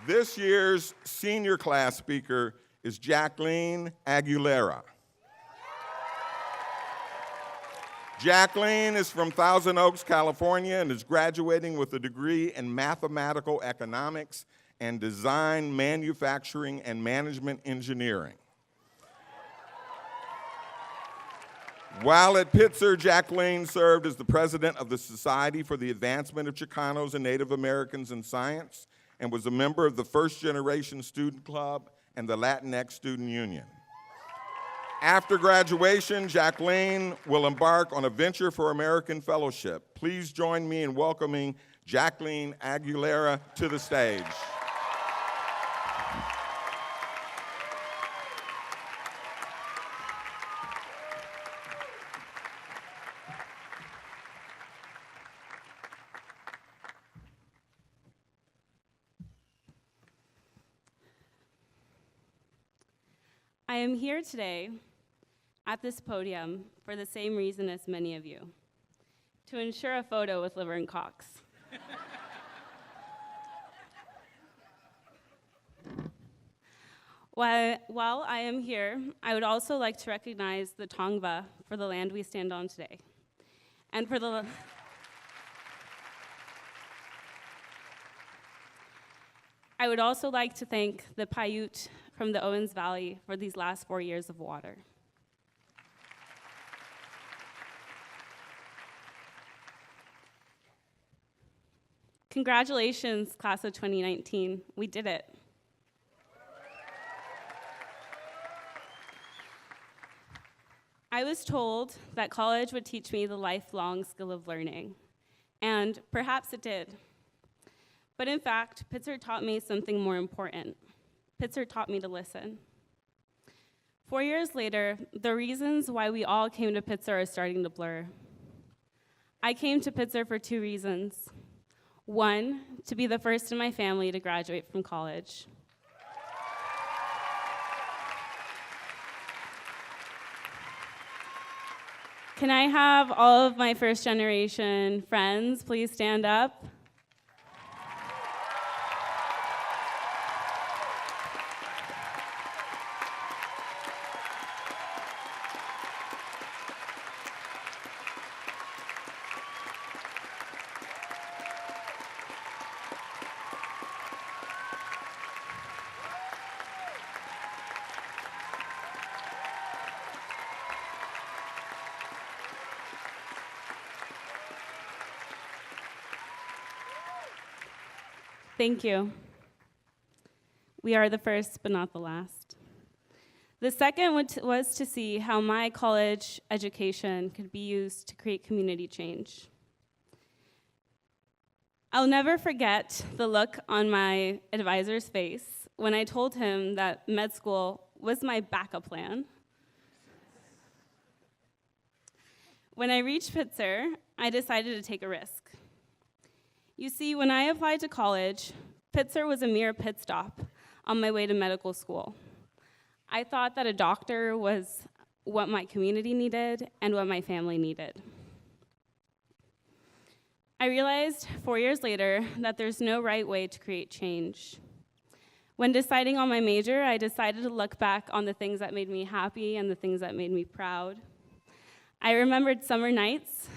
This year's senior class speaker is Jacquelyn Aguilera. Jacquelyn is from Thousand Oaks, California, and is graduating with a degree in mathematical economics and design, manufacturing, and management engineering. While at Pitzer, Jacquelyn served as the president of the Society for the Advancement of Chicanos and Native Americans in Science and was a member of the First Generation Student Club and the Latinx Student Union. After graduation, Jacquelyn will embark on a Venture for American Fellowship. Please join me in welcoming Jacquelyn Aguilera to the stage. I am here today at this podium for the same reason as many of you, to ensure a photo with Laverne Cox. While I am here, I would also like to recognize the Tongva for the land we stand on today, and for the I would also like to thank the Paiute from the Owens Valley for these last 4 years of water. Congratulations, class of 2019. We did it. I was told that college would teach me the lifelong skill of learning, and perhaps it did. But in fact, Pitzer taught me something more important. Pitzer taught me to listen. 4 years later, the reasons why we all came to Pitzer are starting to blur. I came to Pitzer for 2 reasons. 1, to be the first in my family to graduate from college. Can I have all of my first generation friends please stand up? Thank you. We are the first, but not the last. The second was to see how my college education could be used to create community change. I'll never forget the look on my advisor's face when I told him that med school was my backup plan. When I reached Pitzer, I decided to take a risk. You see, when I applied to college, Pitzer was a mere pit stop on my way to medical school. I thought that a doctor was what my community needed and what my family needed. I realized 4 years later that there's no right way to create change. When deciding on my major, I decided to look back on the things that made me happy and the things that made me proud. I remembered summer nights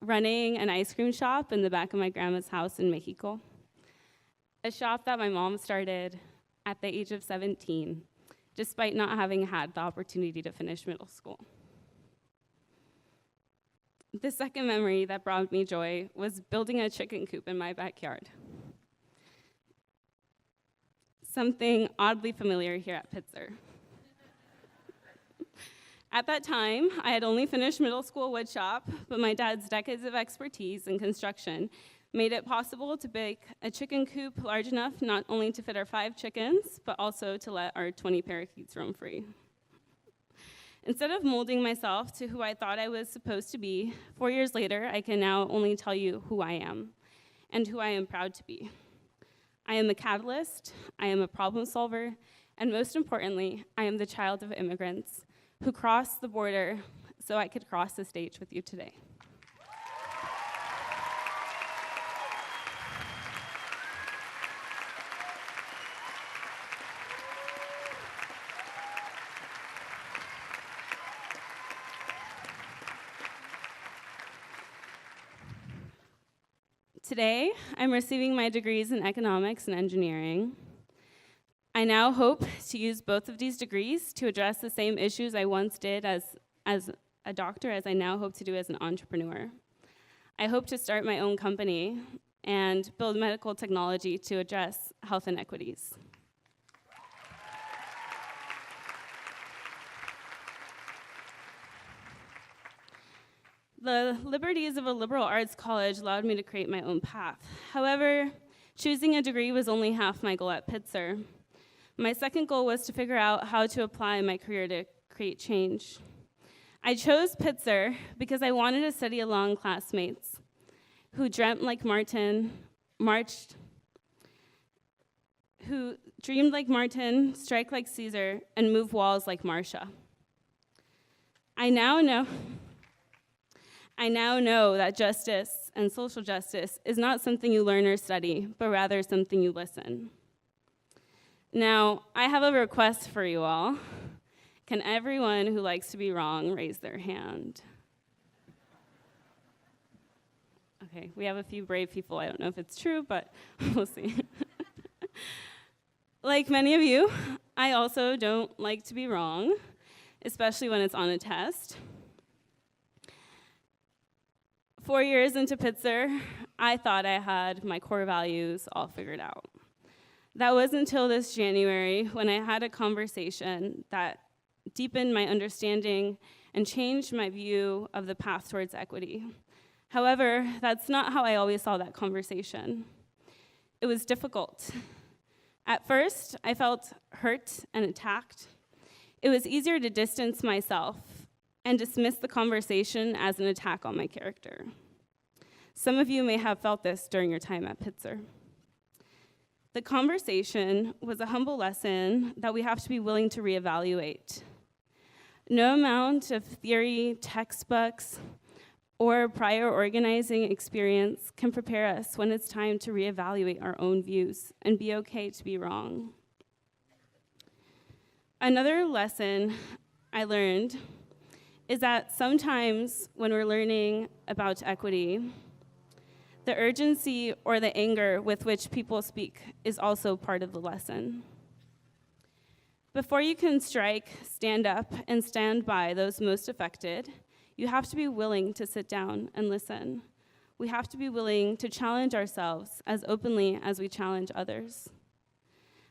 running an ice cream shop in the back of my grandma's house in Mexico, a shop that my mom started at the age of 17, despite not having had the opportunity to finish middle school. The second memory that brought me joy was building a chicken coop in my backyard. Something oddly familiar here at Pitzer. At that time, I had only finished middle school woodshop, but my dad's decades of expertise in construction made it possible to make a chicken coop large enough not only to fit our 5 chickens, but also to let our 20 parakeets roam free. Instead of molding myself to who I thought I was supposed to be, 4 years later, I can now only tell you who I am and who I am proud to be. I am a catalyst, I am a problem solver, and most importantly, I am the child of immigrants who crossed the border so I could cross the stage with you today. Today, I'm receiving my degrees in economics and engineering. I now hope to use both of these degrees to address the same issues I once did as a doctor as I now hope to do as an entrepreneur. I hope to start my own company and build medical technology to address health inequities. The liberties of a liberal arts college allowed me to create my own path. However, choosing a degree was only half my goal at Pitzer. My second goal was to figure out how to apply my career to create change. I chose Pitzer because I wanted to study along classmates who dreamed like Martin, strike like Caesar, and move walls like Marcia. I now know that justice and social justice is not something you learn or study, but rather something you listen. Now, I have a request for you all. Can everyone who likes to be wrong raise their hand? Okay, we have a few brave people. I don't know if it's true, but we'll see. Like many of you, I also don't like to be wrong, especially when it's on a test. 4 years into Pitzer, I thought I had my core values all figured out. That was until this January when I had a conversation that deepened my understanding and changed my view of the path towards equity. However, that's not how I always saw that conversation. It was difficult. At first, I felt hurt and attacked. It was easier to distance myself and dismiss the conversation as an attack on my character. Some of you may have felt this during your time at Pitzer. The conversation was a humble lesson that we have to be willing to reevaluate. No amount of theory, textbooks, or prior organizing experience can prepare us when it's time to reevaluate our own views and be okay to be wrong. Another lesson I learned is that sometimes when we're learning about equity, the urgency or the anger with which people speak is also part of the lesson. Before you can strike, stand up, and stand by those most affected, you have to be willing to sit down and listen. We have to be willing to challenge ourselves as openly as we challenge others.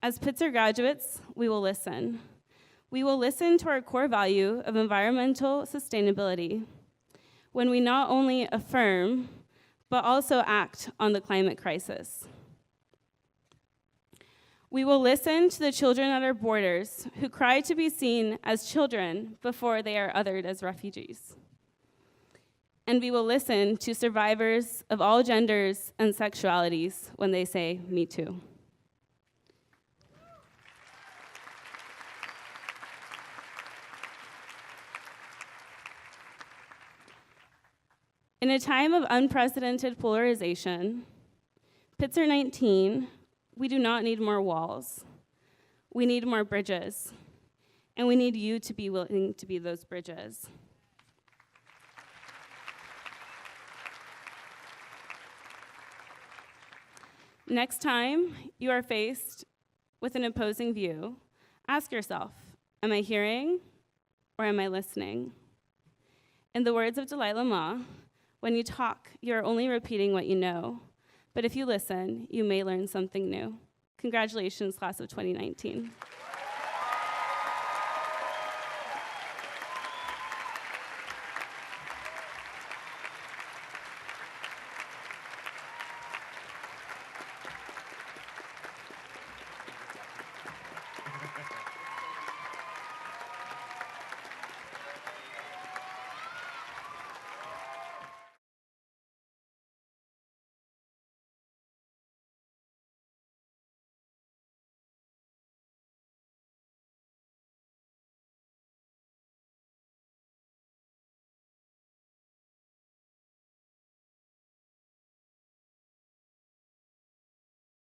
As Pitzer graduates, we will listen. We will listen to our core value of environmental sustainability when we not only affirm, but also act on the climate crisis. We will listen to the children at our borders who cry to be seen as children before they are othered as refugees. And we will listen to survivors of all genders and sexualities when they say, "Me too." In a time of unprecedented polarization, Pitzer 19, we do not need more walls. We need more bridges. And we need you to be willing to be those bridges. Next time you are faced with an opposing view, ask yourself, am I hearing or am I listening? In the words of Dalai Lama, when you talk, you're only repeating what you know. But if you listen, you may learn something new. Congratulations, class of 2019.